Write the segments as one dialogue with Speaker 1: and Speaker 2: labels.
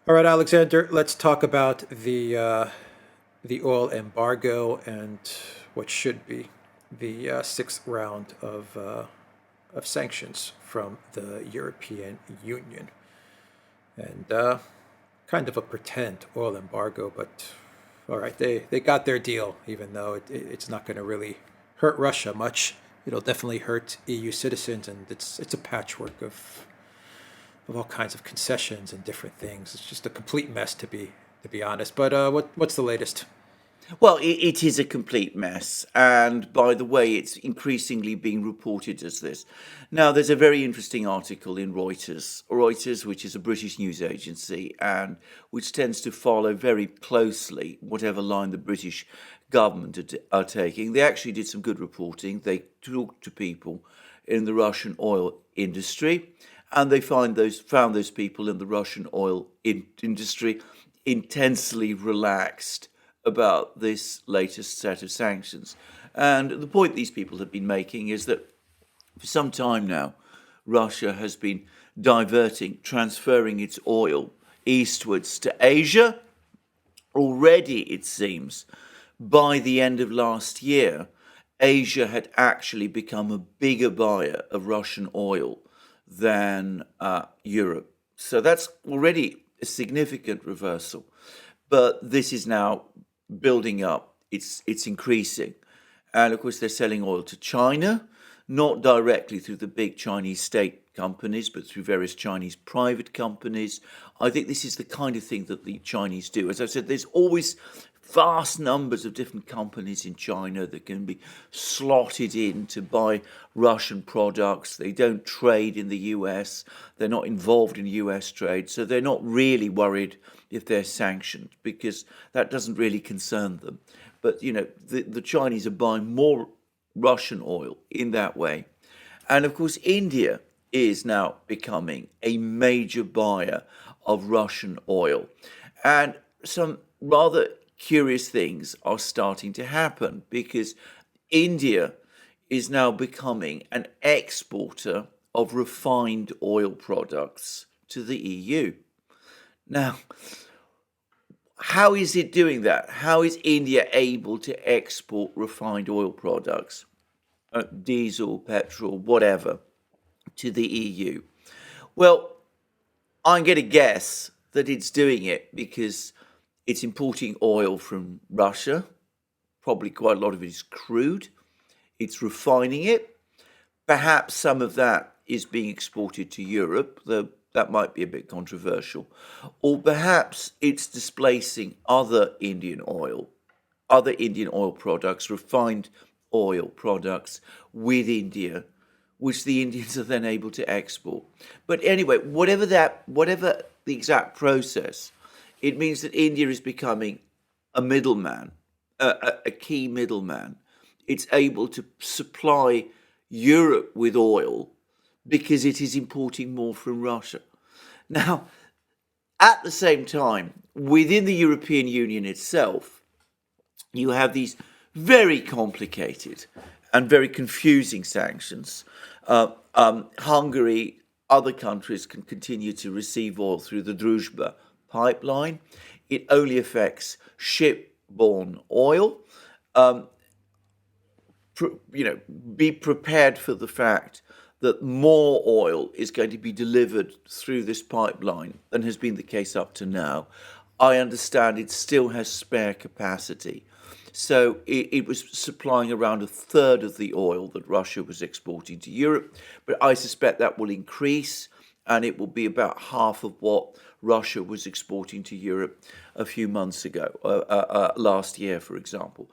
Speaker 1: All right, Alexander, let's talk about the oil embargo and what should be the sixth round of sanctions from the European Union. And kind of a pretend oil embargo, but all right, they got their deal, even though it's not going to really hurt Russia much. It'll definitely hurt EU citizens, and it's a patchwork of all kinds of concessions and different things. It's just a complete mess, to be honest. But what's the latest?
Speaker 2: Well, it is a complete mess. And by the way, it's increasingly being reported as this. Now, there's a very interesting article in Reuters, which is a British news agency, and which tends to follow very closely whatever line the British government are taking. They actually did some good reporting. They talked to people in the Russian oil industry, and they found those people in the Russian oil industry intensely relaxed about this latest set of sanctions. And the point these people have been making is that for some time now, Russia has been transferring its oil eastwards to Asia. Already, it seems, by the end of last year, Asia had actually become a bigger buyer of Russian oil than Europe. So that's already a significant reversal. But this is now building up. It's increasing. And of course, they're selling oil to China, not directly through the big Chinese state companies, but through various Chinese private companies. I think this is the kind of thing that the Chinese do. As I said, there's always vast numbers of different companies in China that can be slotted in to buy Russian products. They don't trade in the US. They're not involved in US trade. So they're not really worried if they're sanctioned because that doesn't really concern them. But, the Chinese are buying more Russian oil in that way. And of course, India is now becoming a major buyer of Russian oil. And some rather curious things are starting to happen because India is now becoming an exporter of refined oil products to the EU. Now, how is it doing that? How is India able to export refined oil products, diesel, petrol, whatever, to the EU? Well, I'm going to guess that it's doing it because it's importing oil from Russia. Probably quite a lot of it is crude. It's refining it. Perhaps some of that is being exported to Europe, though that might be a bit controversial. Or perhaps it's displacing other Indian oil products, refined oil products with India, which the Indians are then able to export. But anyway, whatever the exact process, it means that India is becoming a middleman, a key middleman. It's able to supply Europe with oil because it is importing more from Russia. Now, at the same time, within the European Union itself, you have these very complicated and very confusing sanctions. Hungary, other countries can continue to receive oil through the Druzhba pipeline. It only affects shipborne oil. Be prepared for the fact that more oil is going to be delivered through this pipeline than has been the case up to now. I understand it still has spare capacity. So it was supplying around a third of the oil that Russia was exporting to Europe, but I suspect that will increase and it will be about half of what Russia was exporting to Europe a few months ago, last year, for example.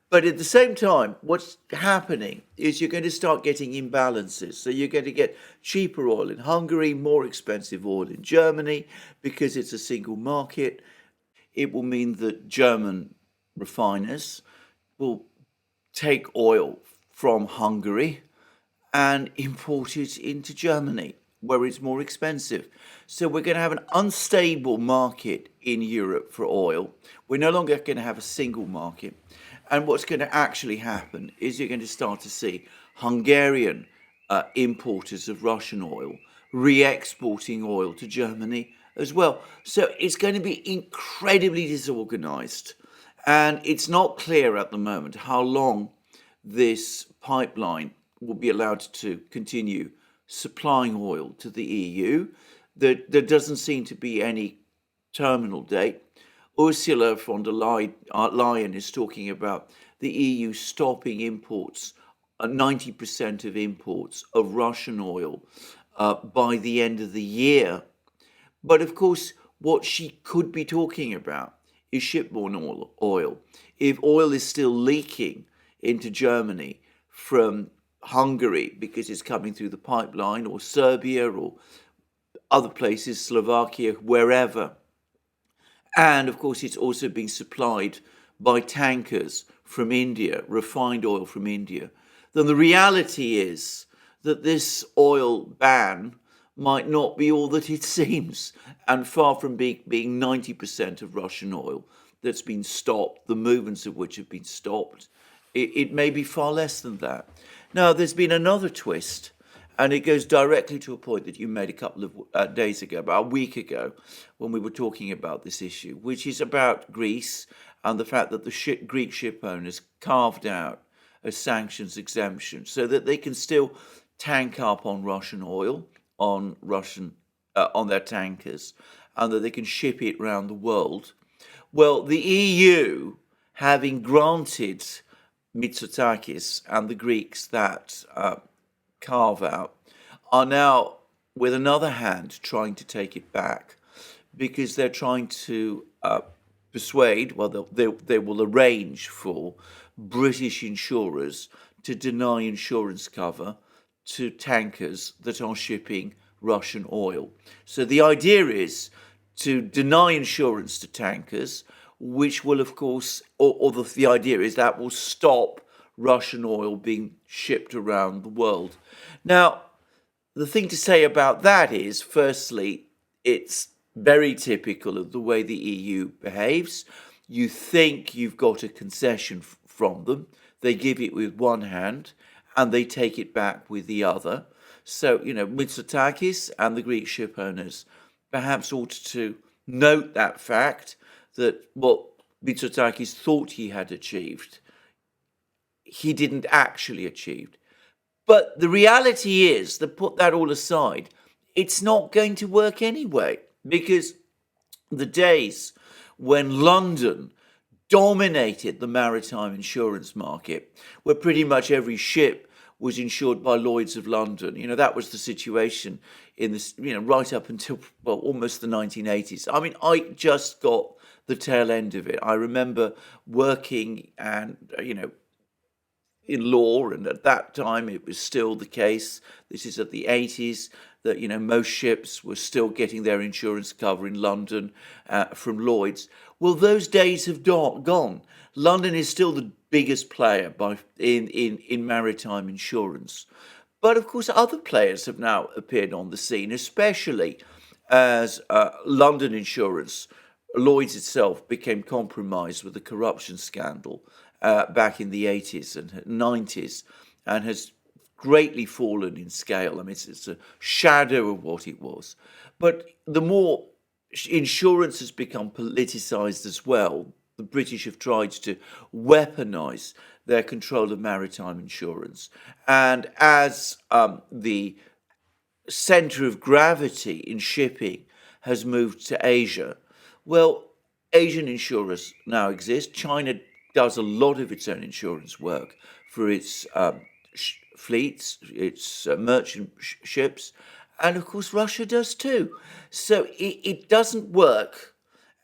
Speaker 2: But at the same time, what's happening is you're going to start getting imbalances. So you're going to get cheaper oil in Hungary, more expensive oil in Germany, because it's a single market. It will mean that German refiners will take oil from Hungary and import it into Germany, where it's more expensive. So we're going to have an unstable market in Europe for oil. We're no longer going to have a single market. And what's going to actually happen is you're going to start to see Hungarian importers of Russian oil re-exporting oil to Germany as well. So it's going to be incredibly disorganized. And it's not clear at the moment how long this pipeline will be allowed to continue supplying oil to the EU. There doesn't seem to be any terminal date. Ursula von der Leyen is talking about the EU stopping imports, 90% of imports of Russian oil by the end of the year. But of course, what she could be talking about is shipborne oil. If oil is still leaking into Germany from Hungary because it's coming through the pipeline, or Serbia, or other places, Slovakia, wherever, and of course it's also being supplied by tankers from India, refined oil from India, then the reality is that this oil ban might not be all that it seems, and far from being 90% of Russian oil that's been stopped, the movements of which have been stopped, it may be far less than that. Now, there's been another twist, and it goes directly to a point that you made a couple of days ago, about a week ago, when we were talking about this issue, which is about Greece and the fact that the Greek ship owners carved out a sanctions exemption so that they can still tank up on Russian oil, on their tankers, and that they can ship it around the world. Well, the EU, having granted Mitsotakis and the Greeks that carve out, are now, with another hand, trying to take it back, because they're trying to persuade, well, they will arrange for British insurers to deny insurance cover to tankers that are shipping Russian oil. So the idea is to deny insurance to tankers, which will, of course, the idea is that will stop Russian oil being shipped around the world. Now, the thing to say about that is, firstly, it's very typical of the way the EU behaves. You think you've got a concession from them, they give it with one hand, and they take it back with the other. So, Mitsotakis and the Greek ship owners perhaps ought to note that fact, that what Mitsotakis thought he had achieved, he didn't actually achieve. But the reality is that, put that all aside, it's not going to work anyway, because the days when London dominated the maritime insurance market, where pretty much every ship was insured by Lloyd's of London, that was the situation in this, right up until, well, almost the 1980s. I mean, I just got the tail end of it. I remember working and, in law, and at that time it was still the case, this is at the 80s, that most ships were still getting their insurance cover in London from Lloyd's. Well, those days have gone. London is still the biggest player in maritime insurance, but of course other players have now appeared on the scene, especially as London insurance, Lloyd's itself, became compromised with the corruption scandal back in the 80s and 90s, and has greatly fallen in scale. I mean, it's a shadow of what it was. But the more insurance has become politicized as well, the British have tried to weaponize their control of maritime insurance. And as the center of gravity in shipping has moved to Asia, well, Asian insurers now exist. China does a lot of its own insurance work for its fleets, its merchant ships, and of course Russia does too. So it doesn't work.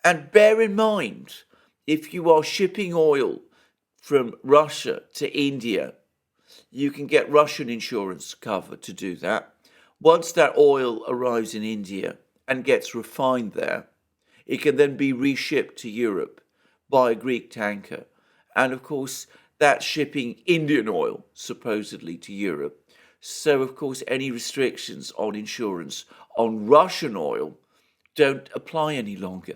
Speaker 2: And bear in mind, if you are shipping oil from Russia to India, you can get Russian insurance cover to do that. Once that oil arrives in India and gets refined there, it can then be reshipped to Europe by a Greek tanker. And of course, that's shipping Indian oil, supposedly, to Europe. So, of course, any restrictions on insurance on Russian oil don't apply any longer.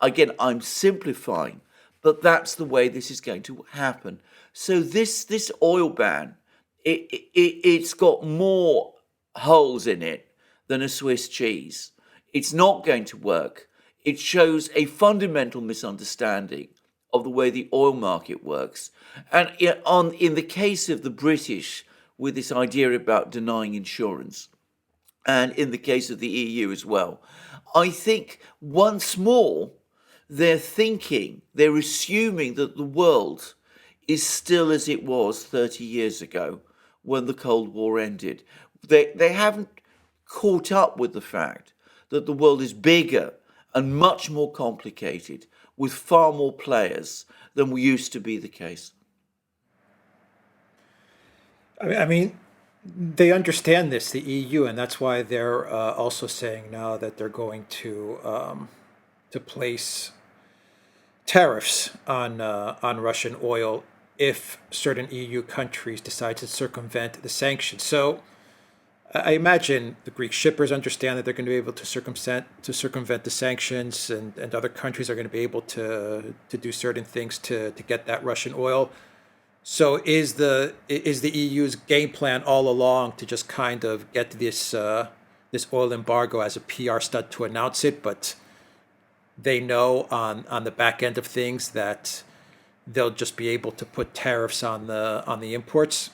Speaker 2: Again, I'm simplifying, but that's the way this is going to happen. So this oil ban, it's got more holes in it than a Swiss cheese. It's not going to work. It shows a fundamental misunderstanding of the way the oil market works. And in the case of the British, with this idea about denying insurance, and in the case of the EU as well, I think once more they're assuming that the world is still as it was 30 years ago when the Cold War ended. They haven't caught up with the fact that the world is bigger and much more complicated with far more players than used to be the case.
Speaker 1: I mean, they understand this, the EU, and that's why they're also saying now that they're going to place tariffs on Russian oil if certain EU countries decide to circumvent the sanctions. So I imagine the Greek shippers understand that they're going to be able to circumvent the sanctions, and other countries are going to be able to do certain things to get that Russian oil. So is the EU's game plan all along to just kind of get this this oil embargo as a PR stunt to announce it, but they know on the back end of things that they'll just be able to put tariffs on the imports?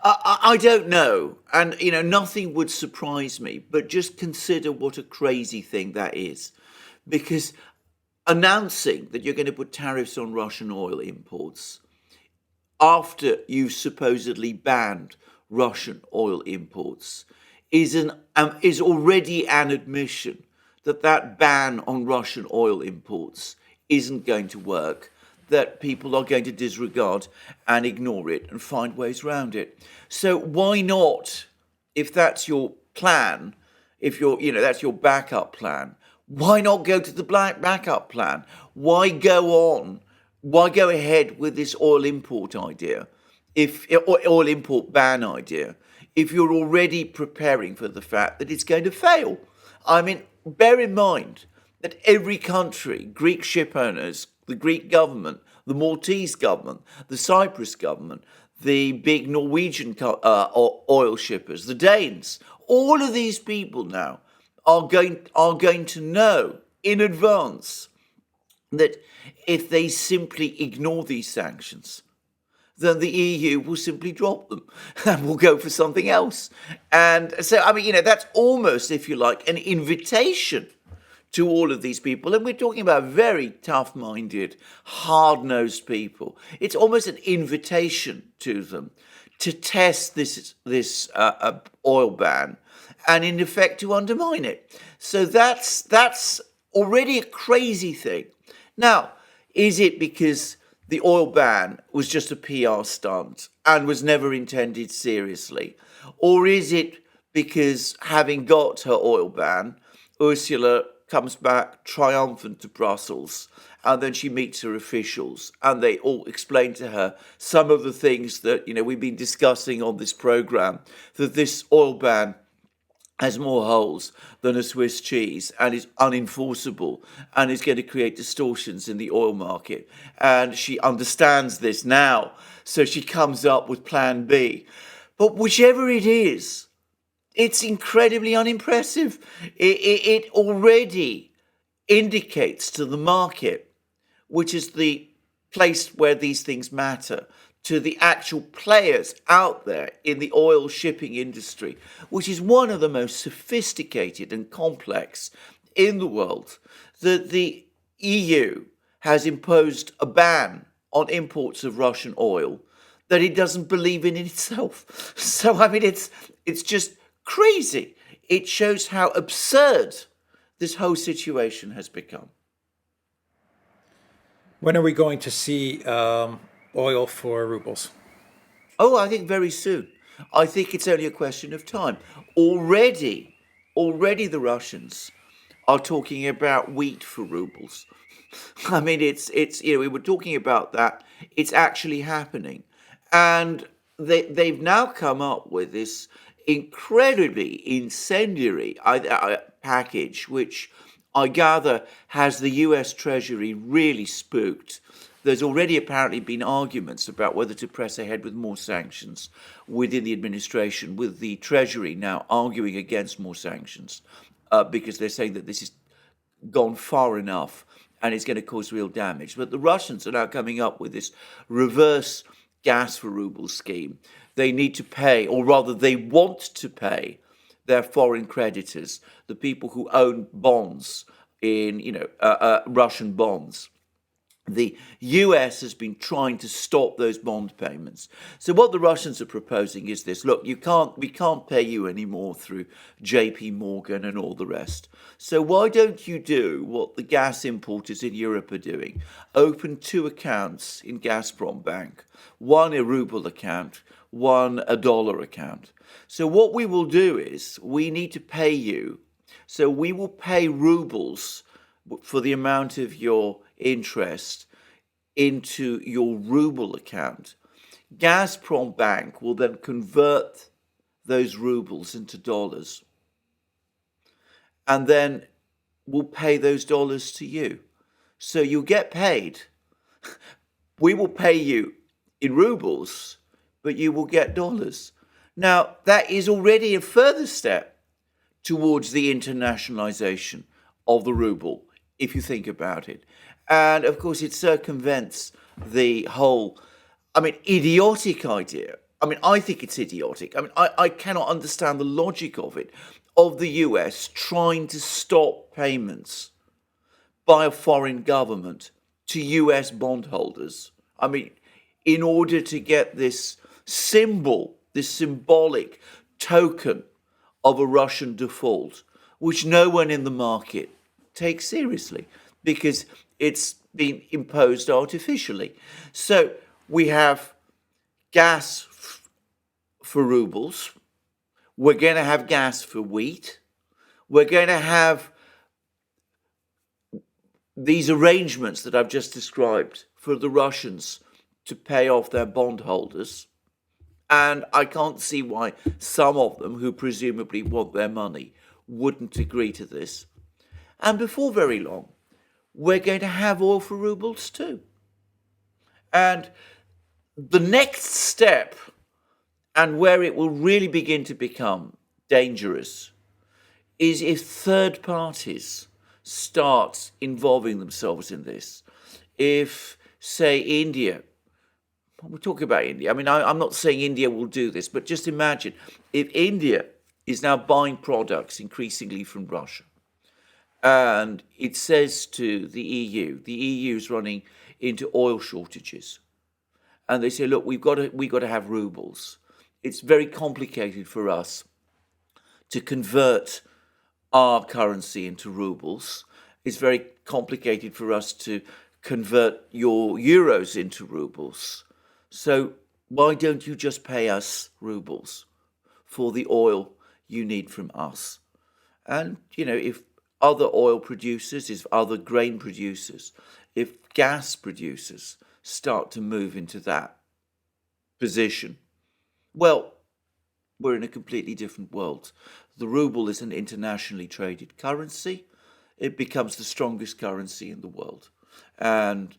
Speaker 2: I don't know. And, nothing would surprise me, but just consider what a crazy thing that is. Because announcing that you're going to put tariffs on Russian oil imports after you've supposedly banned Russian oil imports is already an admission that that ban on Russian oil imports isn't going to work, that people are going to disregard and ignore it and find ways around it. So why not, if that's your plan, if that's your backup plan, why not go to the backup plan? Why go ahead with this oil import idea, or oil import ban idea, if you're already preparing for the fact that it's going to fail? I mean, bear in mind that every country, Greek ship owners, the Greek government, the Maltese government, the Cyprus government, the big Norwegian oil shippers, the Danes, all of these people now are going to know in advance that if they simply ignore these sanctions, then the EU will simply drop them and will go for something else. And so, I mean, that's almost, if you like, an invitation to all of these people. And we're talking about very tough-minded, hard-nosed people. It's almost an invitation to them to test this oil ban and, in effect, to undermine it. So that's already a crazy thing. Now, is it because the oil ban was just a PR stunt and was never intended seriously? Or is it because, having got her oil ban, Ursula comes back triumphant to Brussels, and then she meets her officials and they all explain to her some of the things that we've been discussing on this program, that this oil ban has more holes than a Swiss cheese and is unenforceable and is going to create distortions in the oil market. And she understands this now, so she comes up with plan B. But whichever it is, it's incredibly unimpressive. It already indicates to the market, which is the place where these things matter, to the actual players out there in the oil shipping industry, which is one of the most sophisticated and complex in the world, that the EU has imposed a ban on imports of Russian oil that it doesn't believe in itself. So, I mean, it's just crazy. It shows how absurd this whole situation has become.
Speaker 1: When are we going to see oil for rubles?
Speaker 2: Oh, I think very soon. I think it's only a question of time. Already the Russians are talking about wheat for rubles. I mean, it's we were talking about that. It's actually happening. And they've now come up with this incredibly incendiary package, which I gather has the US Treasury really spooked. There's already apparently been arguments about whether to press ahead with more sanctions within the administration, with the Treasury now arguing against more sanctions. because they're saying that this has gone far enough and it's going to cause real damage. But the Russians are now coming up with this reverse gas for ruble scheme. They need to pay, or rather they want to pay their foreign creditors, the people who own bonds in, Russian bonds. The US has been trying to stop those bond payments. So what the Russians are proposing is this: look, we can't pay you anymore through JP Morgan and all the rest. So why don't you do what the gas importers in Europe are doing? Open 2 accounts in Gazprom Bank, one a ruble account, one a dollar account. So what we will do is we need to pay you. So we will pay rubles for the amount of your interest into your ruble account. Gazprom Bank will then convert those rubles into dollars and then will pay those dollars to you. So you'll get paid. We will pay you in rubles, but you will get dollars. Now, that is already a further step towards the internationalization of the ruble, if you think about it. And of course, it circumvents the whole, idiotic idea. I think it's idiotic. I cannot understand the logic of it, of the US trying to stop payments by a foreign government to US bondholders. In order to get this symbol, this symbolic token of a Russian default, which no one in the market takes seriously because it's been imposed artificially. So we have gas for rubles. We're going to have gas for wheat. We're going to have these arrangements that I've just described for the Russians to pay off their bondholders. And I can't see why some of them, who presumably want their money, wouldn't agree to this. And before very long, we're going to have oil for rubles too. And the next step, and where it will really begin to become dangerous, is if third parties start involving themselves in this. If, say, India, we're talking about India. I'm not saying India will do this, but just imagine if India is now buying products increasingly from Russia, and it says to the EU is running into oil shortages, and they say, look, we've got to have rubles. It's very complicated for us to convert our currency into rubles. It's very complicated for us to convert your euros into rubles. So why don't you just pay us rubles for the oil you need from us? And, if other oil producers, if other grain producers, if gas producers start to move into that position, well, we're in a completely different world. The ruble is an internationally traded currency. It becomes the strongest currency in the world. And,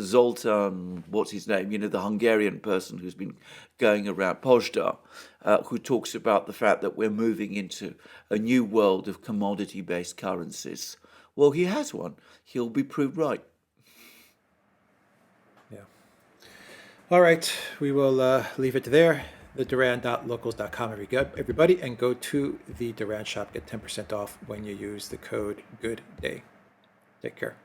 Speaker 2: Zoltan, what's his name? The Hungarian person who's been going around, Pojdar, who talks about the fact that we're moving into a new world of commodity-based currencies. Well, he has one. He'll be proved right.
Speaker 1: Yeah. All right. We will leave it there. The Duran.locals.com, everybody, and go to the Duran shop. Get 10% off when you use the code GOODDAY. Take care.